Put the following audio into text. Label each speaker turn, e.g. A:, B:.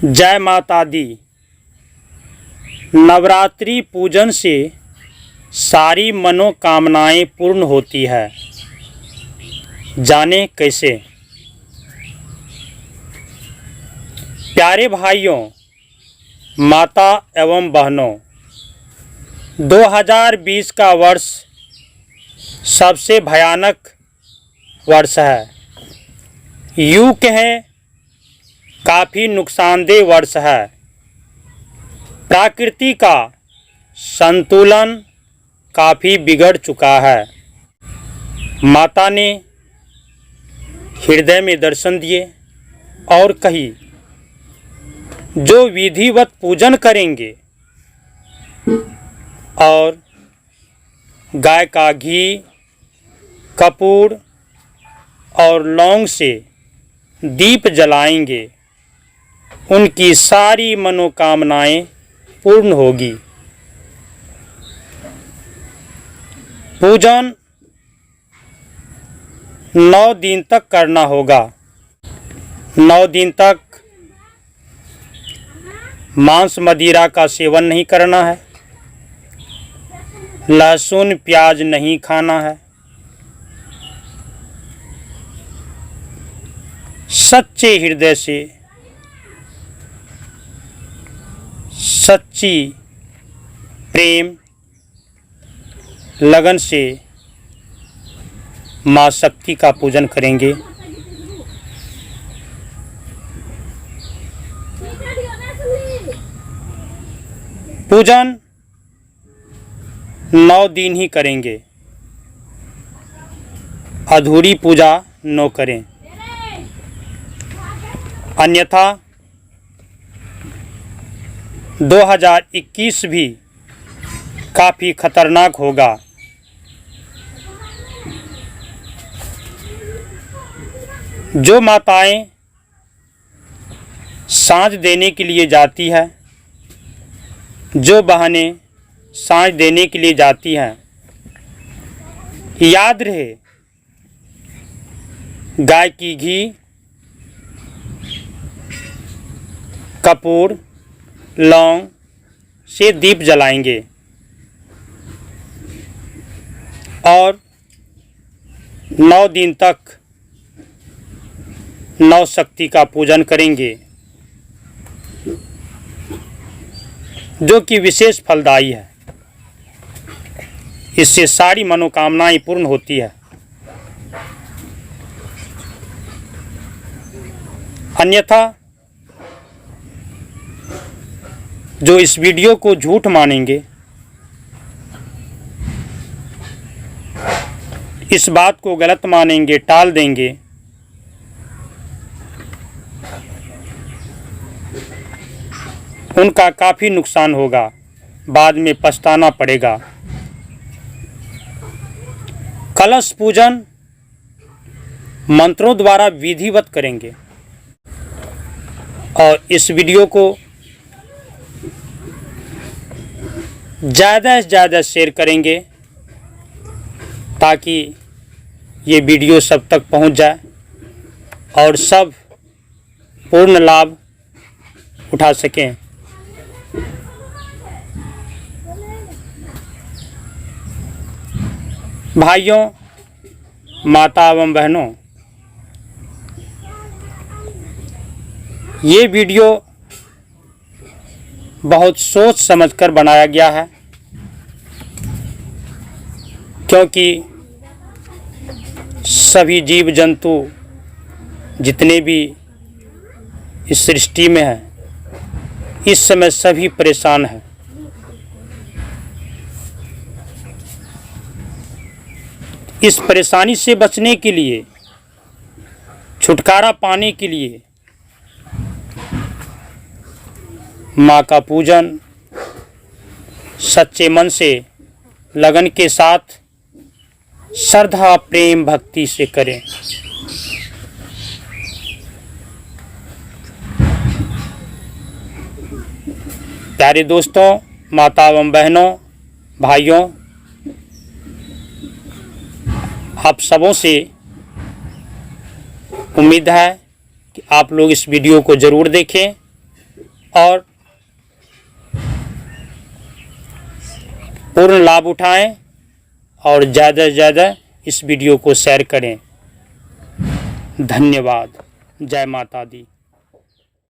A: जय माता दी। नवरात्रि पूजन से सारी मनोकामनाएं पूर्ण होती है। जाने कैसे। प्यारे भाइयों, माता एवं बहनों, 2020 का वर्ष सबसे भयानक वर्ष है। यूँ कहें काफ़ी नुकसानदेह वर्ष है। प्रकृति का संतुलन काफ़ी बिगड़ चुका है। माता ने हृदय में दर्शन दिए और कही, जो विधिवत पूजन करेंगे और गाय का घी, कपूर और लौंग से दीप जलाएंगे, उनकी सारी मनोकामनाएं पूर्ण होगी। पूजन 9 दिन तक करना होगा। 9 दिन तक मांस मदिरा का सेवन नहीं करना है। लहसुन प्याज नहीं खाना है। सच्चे हृदय से, सच्ची प्रेम लगन से माँ शक्ति का पूजन करेंगे। पूजन 9 दिन ही करेंगे। अधूरी पूजा न करें, अन्यथा 2021 भी काफ़ी खतरनाक होगा। जो माताएं साँझ देने के लिए जाती है, जो बहनें साँझ देने के लिए जाती हैं, याद रहे गाय की घी, कपूर, लौंग से दीप जलाएंगे और 9 दिन तक 9 शक्ति का पूजन करेंगे, जो कि विशेष फलदायी है। इससे सारी मनोकामनाएं पूर्ण होती है। अन्यथा जो इस वीडियो को झूठ मानेंगे, इस बात को गलत मानेंगे, टाल देंगे, उनका काफ़ी नुकसान होगा। बाद में पछताना पड़ेगा। कलश पूजन मंत्रों द्वारा विधिवत करेंगे और इस वीडियो को ज़्यादा से ज़्यादा शेयर करेंगे ताकि ये वीडियो सब तक पहुंच जाए और सब पूर्ण लाभ उठा सकें। भाइयों, माता एवं बहनों, ये वीडियो बहुत सोच समझकर बनाया गया है, क्योंकि सभी जीव जंतु जितने भी इस सृष्टि में हैं, इस समय सभी परेशान हैं। इस परेशानी से बचने के लिए, छुटकारा पाने के लिए माँ का पूजन सच्चे मन से, लगन के साथ, श्रद्धा प्रेम भक्ति से करें। प्यारे दोस्तों, माता एवं बहनों, भाइयों, आप सबों से उम्मीद है कि आप लोग इस वीडियो को ज़रूर देखें और पूर्ण लाभ उठाएं और ज़्यादा से ज़्यादा इस वीडियो को शेयर करें। धन्यवाद। जय माता दी।